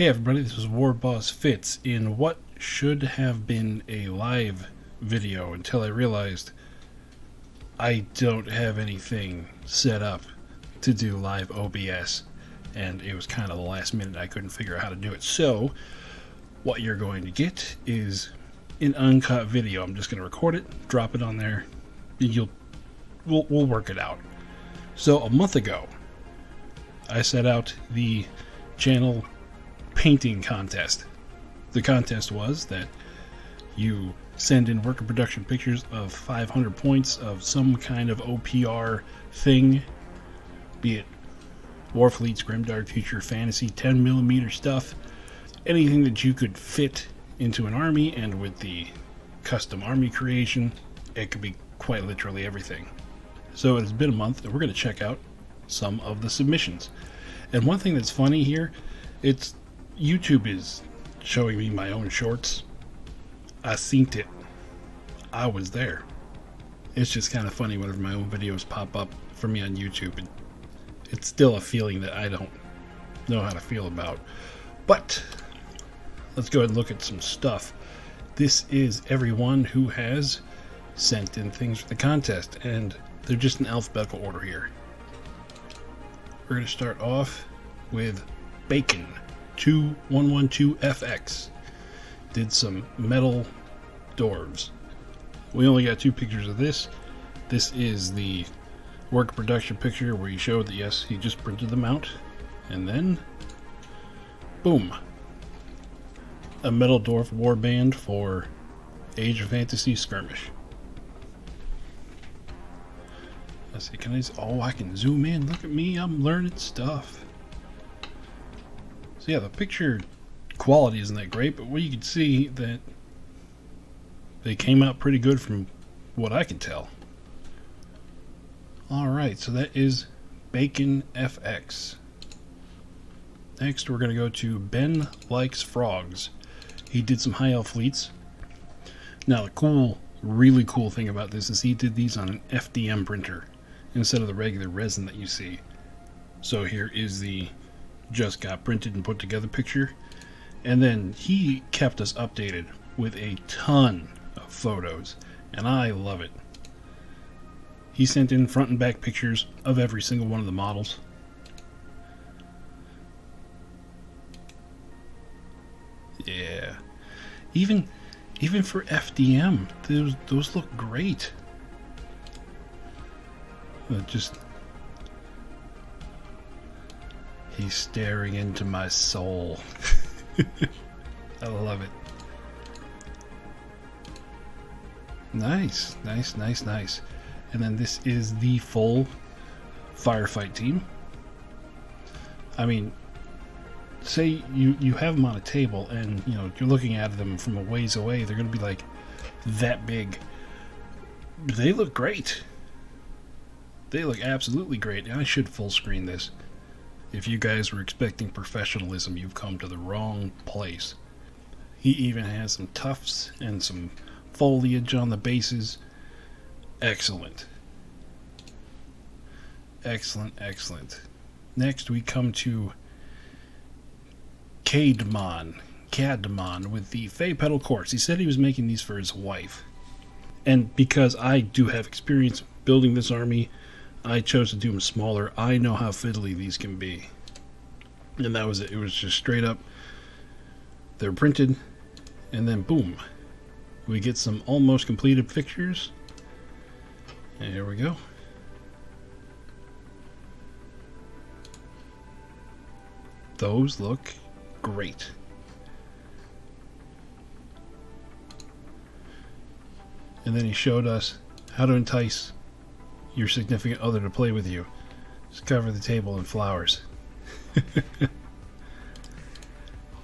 Hey everybody, this is warbossfitz in what should have been a live video until I realized I don't have anything set up to do live OBS, and it was kind of the last minute. I couldn't figure out how to do it. So what you're going to get is an uncut video. I'm just going to record it, drop it on there, and we'll work it out. So a month ago I set out the channel painting contest. The contest was that you send in work and production pictures of 500 points of some kind of OPR thing, be it Warfleet's Grimdark Future Fantasy 10mm stuff, anything that you could fit into an army, and with the custom army creation, it could be quite literally everything. So it's been a month, and we're going to check out some of the submissions. And one thing that's funny here, it's YouTube is showing me my own shorts. I synced it. I was there. It's just kind of funny whenever my own videos pop up for me on YouTube. And it's still a feeling that I don't know how to feel about. But let's go ahead and look at some stuff. This is everyone who has sent in things for the contest, and they're just in alphabetical order here. We're going to start off with Bacon 2112FX. Did some metal dwarves. We only got 2 pictures of this. This is the work production picture where he showed that yes, he just printed them out, and then boom, a metal dwarf warband for Age of Fantasy Skirmish. Let's see, can I can zoom in. Look at me, I'm learning stuff. So yeah, the picture quality isn't that great, but you can see that they came out pretty good from what I can tell. Alright, so that is Bacon FX. Next we're going to go to Ben Likes Frogs. He did some high elf fleets. Now the really cool thing about this is he did these on an FDM printer instead of the regular resin that you see. So here is the just got printed and put together picture, and then he kept us updated with a ton of photos, and I love it. He sent in front and back pictures of every single one of the models. Yeah, even for FDM, those look great. He's staring into my soul. I love it. Nice. And then this is the full firefight team. I mean, say you have them on a table and you're looking at them from a ways away, they're going to be like that big. They look great. They look absolutely great. And I should full screen this. If you guys were expecting professionalism, you've come to the wrong place. He even has some tufts and some foliage on the bases. Excellent. Excellent. Next we come to Cadmon with the Fey Petal Course. He said he was making these for his wife. And because I do have experience building this army, I chose to do them smaller. I know how fiddly these can be. And that was it. It was just straight up. They're printed. And then boom. We get some almost completed pictures. And here we go. Those look great. And then he showed us how to entice your significant other to play with you. Just cover the table in flowers.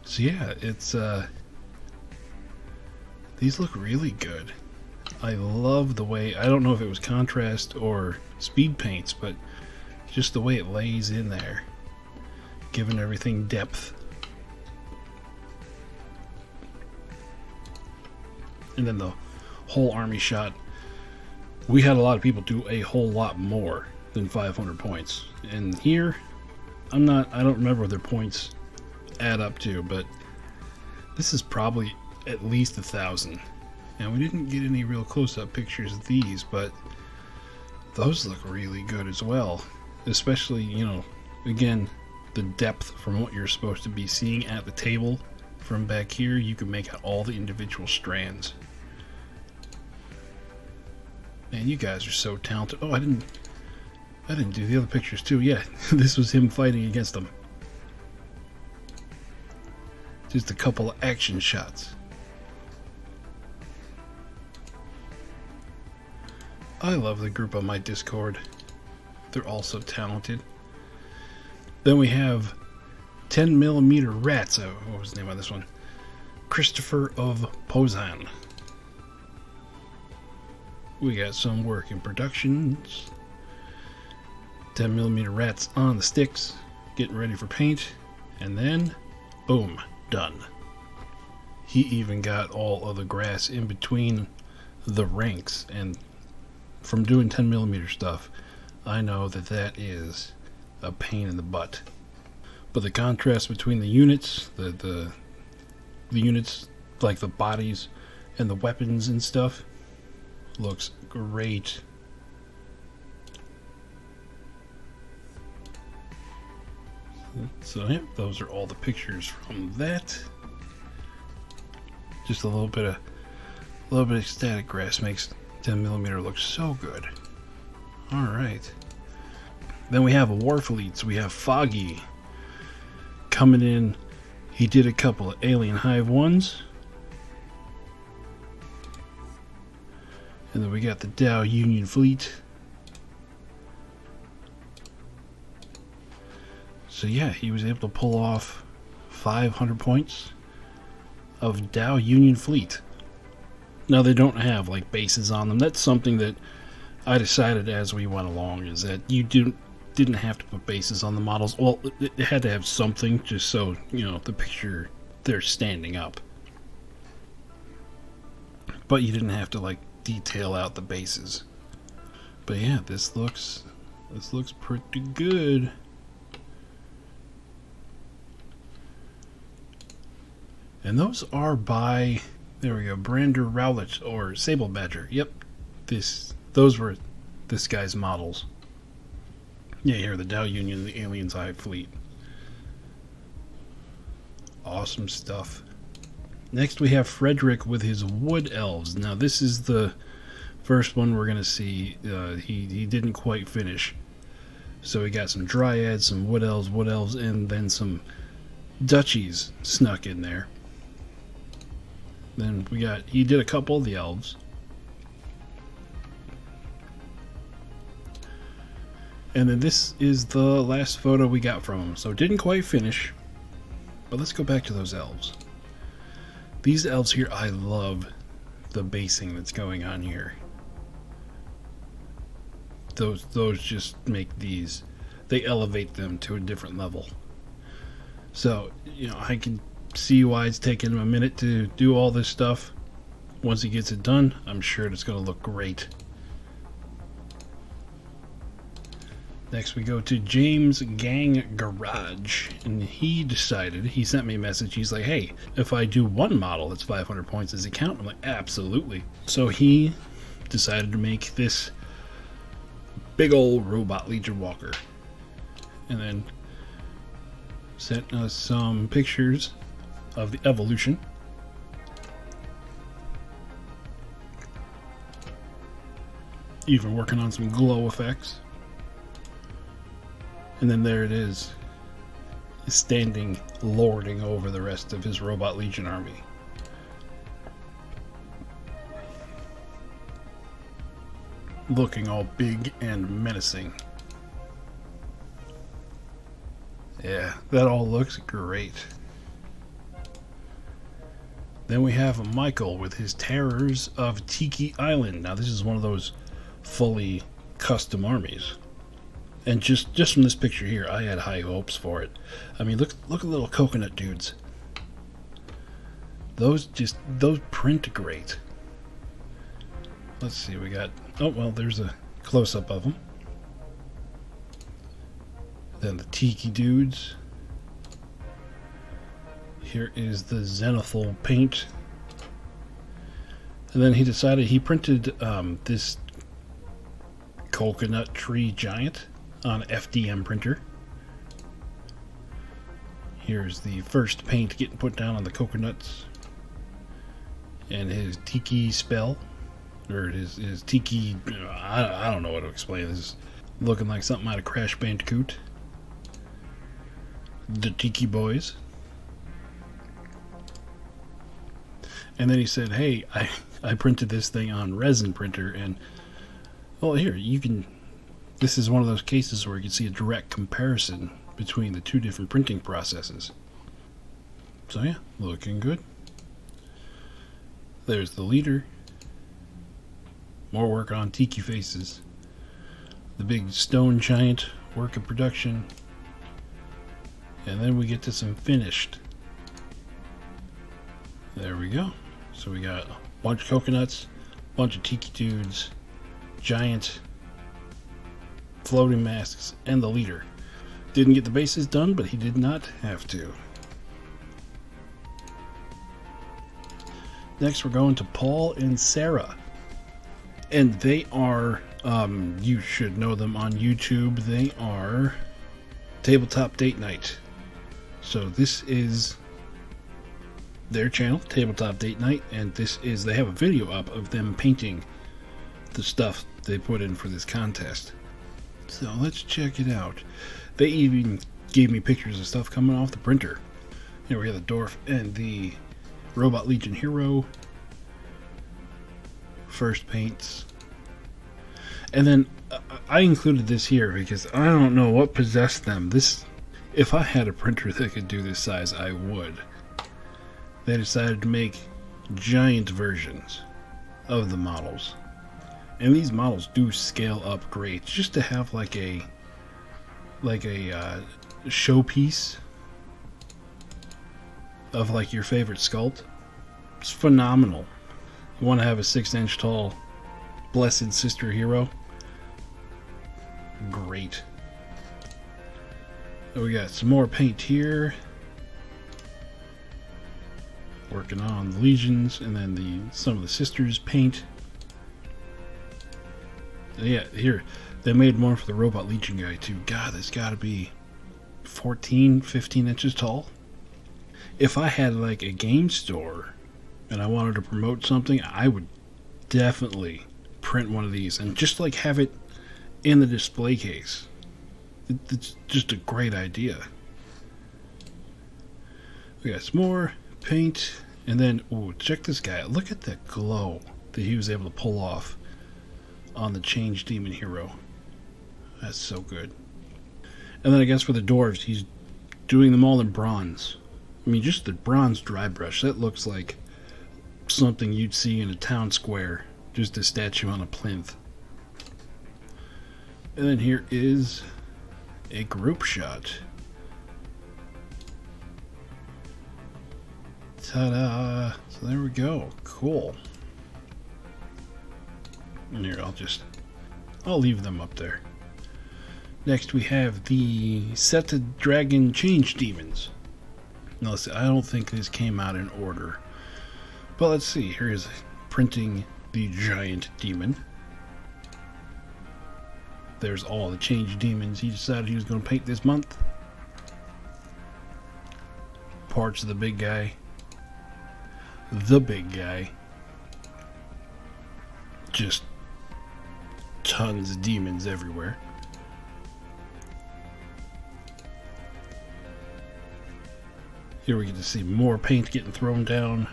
So yeah, it's these look really good. I love the way, I don't know if it was contrast or speed paints, but just the way it lays in there, giving everything depth. And then the whole army shot. We had a lot of people do a whole lot more than 500 points. And here, I don't remember their points add up to, but this is probably at least 1,000. And we didn't get any real close-up pictures of these, but those look really good as well. Especially, you know, again, the depth from what you're supposed to be seeing at the table. From back here, you can make out all the individual strands. Man, you guys are so talented. Oh, I didn't do the other pictures too. Yeah, this was him fighting against them. Just a couple of action shots. I love the group on my Discord. They're all so talented. Then we have 10mm Rats. Oh, what was the name of this one? Christopher of Pozan. We got some work in productions. 10mm Rats on the sticks, getting ready for paint, and then, boom, done. He even got all of the grass in between the ranks, and from doing 10mm stuff, I know that that is a pain in the butt. But the contrast between the units, the units like the bodies and the weapons and stuff, looks great. So yeah, those are all the pictures from that. Just a little bit of static grass makes 10mm look so good. All right. Then we have Warfleets. We have Foggy coming in. He did a couple of Alien Hive ones. And then we got the Dow Union Fleet. So yeah, he was able to pull off 500 points of Dow Union Fleet. Now they don't have like bases on them. That's something that I decided as we went along, is that you didn't have to put bases on the models. Well, it had to have something just so, you know, the picture they're standing up. But you didn't have to like detail out the bases. But yeah, this looks pretty good. And those are by, there we go, Brander Rowlett or Sable Badger. Yep, those were this guy's models. Yeah, here, the Dow Union, the Aliens Hive Fleet. Awesome stuff. Next we have Frederick with his Wood Elves. Now this is the first one we're going to see. He didn't quite finish. So we got some Dryads, some Wood Elves, and then some Duchies snuck in there. Then he did a couple of the Elves. And then this is the last photo we got from him. So it didn't quite finish, but let's go back to those Elves. These Elves here, I love the basing that's going on here. Those just make these, they elevate them to a different level. So, you know, I can see why it's taking him a minute to do all this stuff. Once he gets it done, I'm sure it's going to look great. Next we go to James Gang Garage, and he sent me a message. He's like, hey, if I do one model that's 500 points, does it count? I'm like, absolutely. So he decided to make this big old Robot Legion Walker, and then sent us some pictures of the evolution. Even working on some glow effects. And then there it is, standing, lording over the rest of his Robot Legion army. Looking all big and menacing. Yeah, that all looks great. Then we have Michael with his Terrors of Tiki Island. Now this is one of those fully custom armies. And just from this picture here, I had high hopes for it. I mean, look at the little coconut dudes. Those print great. Let's see, we got, oh well, there's a close-up of them. Then the Tiki dudes. Here is the zenithal paint. And then he decided he printed this coconut tree giant on FDM printer. Here's the first paint getting put down on the coconuts. And his tiki spell. Or his tiki... I don't know what to explain. This is looking like something out of Crash Bandicoot. The Tiki Boys. And then he said, hey, I printed this thing on resin printer, and well, here you can, this is one of those cases where you can see a direct comparison between the two different printing processes. So yeah, looking good. There's the leader. More work on tiki faces. The big stone giant work in production. And then we get to some finished. There we go. So we got a bunch of coconuts, a bunch of tiki dudes, giant, floating masks, and the leader. Didn't get the bases done, but he did not have to. Next we're going to Paul and Sarah. And they are, you should know them on YouTube, they are Tabletop Date Night. So this is their channel, Tabletop Date Night, and this is, they have a video up of them painting the stuff they put in for this contest. So let's check it out. They even gave me pictures of stuff coming off the printer. Here we have the dwarf and the Robot Legion hero. First paints. And then I included this here because I don't know what possessed them. This, if I had a printer that could do this size, I would. They decided to make giant versions of the models. And these models do scale up great. Just to have like a showpiece of like your favorite sculpt, it's phenomenal. You want to have a 6-inch tall Blessed Sister hero? Great. So we got some more paint here. Working on the legions, and then some of the sisters paint. Yeah, here they made one for the Robot Legion guy too. God, that's got to be 15 inches tall. If I had like a game store and I wanted to promote something, I would definitely print one of these and just like have it in the display case. It's just a great idea. We got some more paint, and then ooh, check this guy. Look at the glow that he was able to pull off on the Change Demon hero. That's so good. And then I guess for the dwarves, he's doing them all in bronze. I mean, just the bronze dry brush, that looks like something you'd see in a town square. Just a statue on a plinth. And then here is a group shot. Ta-da! So there we go. Cool. And here, I'll leave them up there. Next we have the Seta Dragon Change Demons. Now let's see, I don't think this came out in order. But let's see, here is printing the giant demon. There's all the Change Demons he decided he was going to paint this month. Parts of the big guy. The big guy. Just tons of demons everywhere. Here we get to see more paint getting thrown down.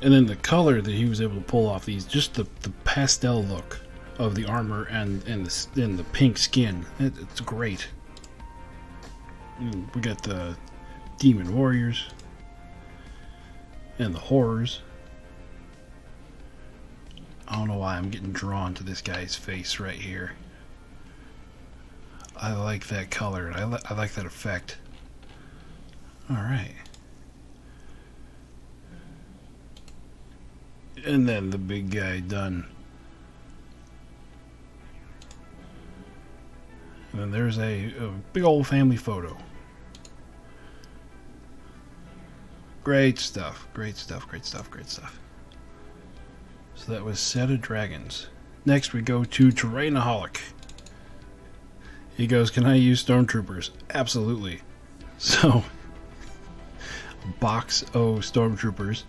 And then the color that he was able to pull off these, just the pastel look of the armor and the pink skin. It's great. We got the demon warriors and the horrors. I don't know why I'm getting drawn to this guy's face right here. I like that color. I like that effect. Alright. And then the big guy done. And then there's a big old family photo. Great stuff. Great stuff. Great stuff. Great stuff. So that was Set of Dragons. Next we go to Terrainaholic. He goes, can I use Stormtroopers? Absolutely. So, box O Stormtroopers.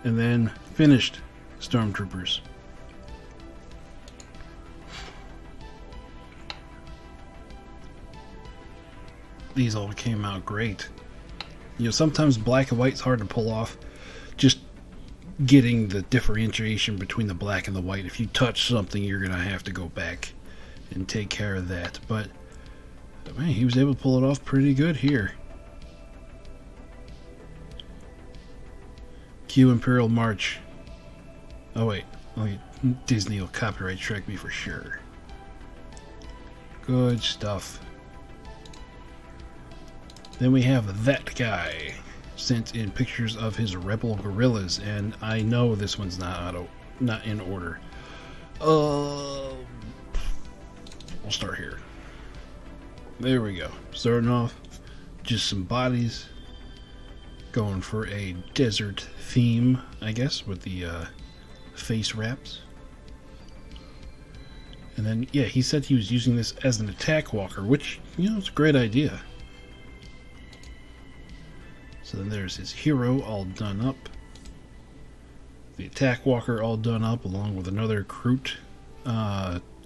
And then finished Stormtroopers. These all came out great. You know, sometimes black and white's hard to pull off. Just getting the differentiation between the black and the white. If you touch something, you're going to have to go back and take care of that. But, man, he was able to pull it off pretty good here. Q Imperial March. Oh, wait. Disney will copyright strike me for sure. Good stuff. Then we have that guy sent in pictures of his rebel gorillas, and I know this one's not in order. We'll start here. There we go. Starting off, just some bodies. Going for a desert theme, I guess, with the face wraps. And then, yeah, he said he was using this as an attack walker, which, you know, it's a great idea. So then there's his hero all done up. The attack walker all done up, along with another recruit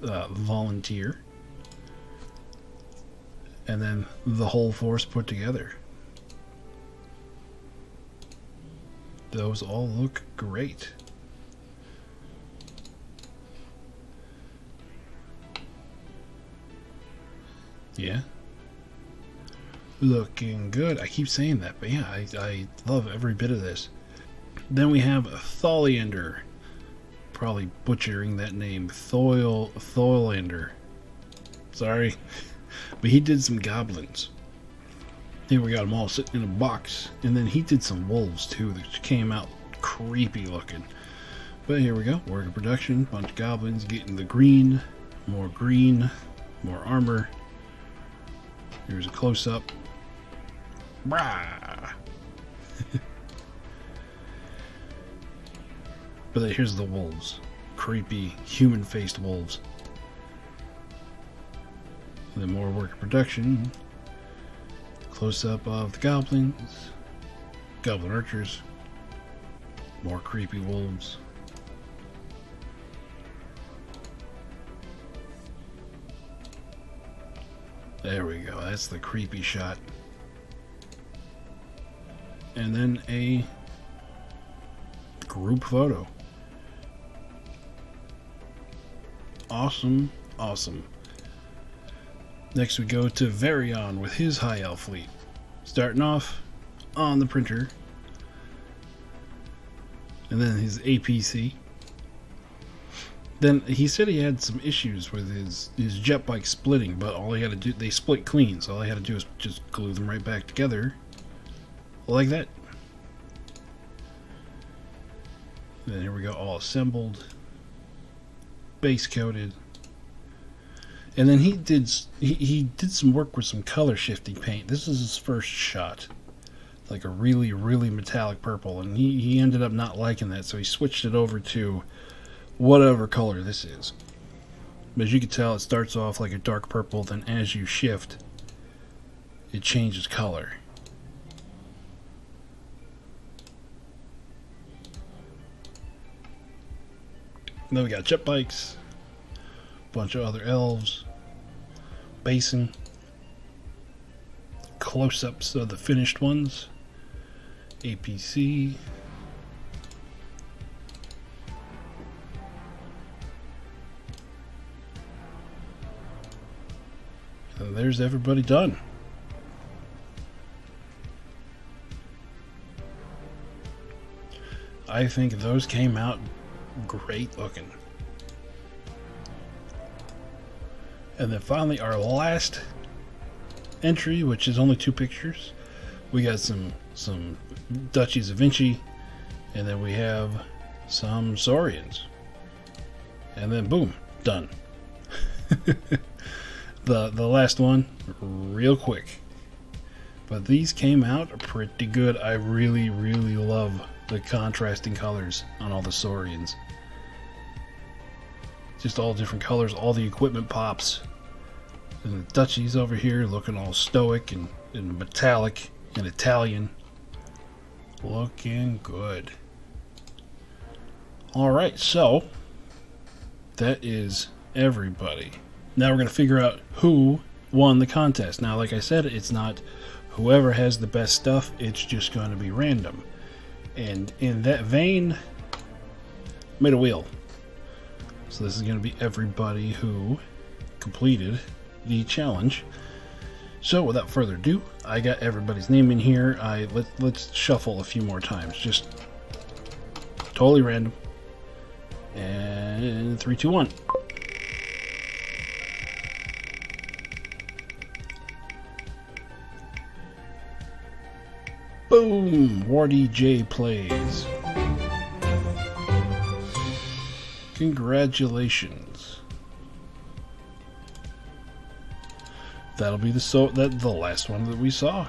volunteer. And then the whole force put together. Those all look great. Yeah. Looking good. I keep saying that, but yeah, I love every bit of this. Then we have Tholiander. Probably butchering that name. Tholiander. Sorry. But he did some goblins. Here we got them all sitting in a box. And then he did some wolves too, that came out creepy looking. But here we go. Work of production. Bunch of goblins getting the green. More armor. Here's a close-up. Brah! But then here's the wolves. Creepy, human-faced wolves. And then more work of production. Close-up of the goblins. Goblin archers. More creepy wolves. There we go. That's the creepy shot. And then a group photo. Awesome, awesome. Next we go to Varion with his High Elf fleet. Starting off on the printer. And then his APC. Then he said he had some issues with his jet bike splitting, but all he had to do, they split clean, so all he had to do is just glue them right back together. Like that. Then here we go, all assembled. Base coated. And then he did some work with some color shifting paint. This is his first shot. Like a really, really metallic purple. And he ended up not liking that, so he switched it over to whatever color this is. But as you can tell, it starts off like a dark purple, then as you shift, it changes color. And then we got jet bikes, bunch of other elves, basin, close-ups of the finished ones, APC. And there's everybody done. I think those came out great looking. And then finally our last entry, which is only 2 pictures. We got some Duchies of Vinci, and then we have some Saurians. And then boom, done. The last one, real quick. But these came out pretty good. I really, really love the contrasting colors on all the Saurians. Just all different colors, all the equipment pops. And the Dutchies over here looking all stoic and metallic and Italian. Looking good. Alright, so that is everybody. Now we're going to figure out who won the contest. Now, like I said, it's not whoever has the best stuff, it's just going to be random. And in that vein, made a wheel. So this is going to be everybody who completed the challenge. So without further ado, I got everybody's name in here. Let's shuffle a few more times. Just totally random. And 3, 2, 1. Boom! Wardy J plays. Congratulations. That'll be the last one that we saw.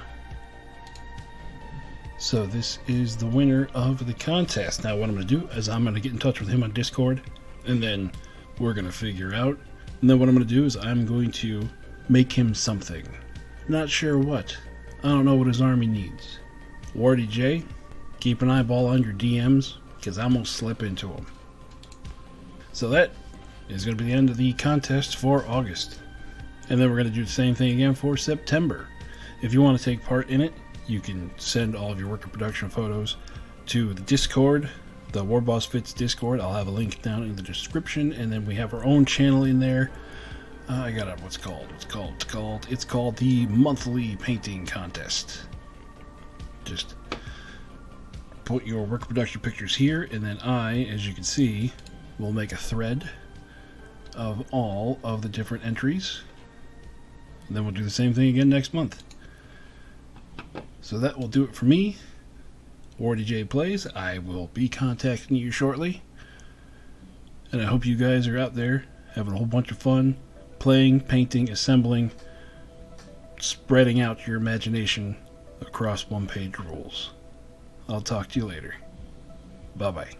So this is the winner of the contest. Now what I'm going to do is I'm going to get in touch with him on Discord, and then we're going to figure out. And then what I'm going to do is I'm going to make him something. Not sure what. I don't know what his army needs. Wardy J, keep an eyeball on your DMs, because I'm going to slip into them. So that is going to be the end of the contest for August. And then we're going to do the same thing again for September. If you want to take part in it, you can send all of your work in production photos to the Discord, the warbossfitz Discord. I'll have a link down in the description. And then we have our own channel in there. I got it. It's called the monthly painting contest. Just put your work production pictures here, and then I, as you can see, will make a thread of all of the different entries. And then we'll do the same thing again next month. So that will do it for me. Wardy J Plays. I will be contacting you shortly. And I hope you guys are out there having a whole bunch of fun playing, painting, assembling, spreading out your imagination across one-page rules. I'll talk to you later. Bye-bye.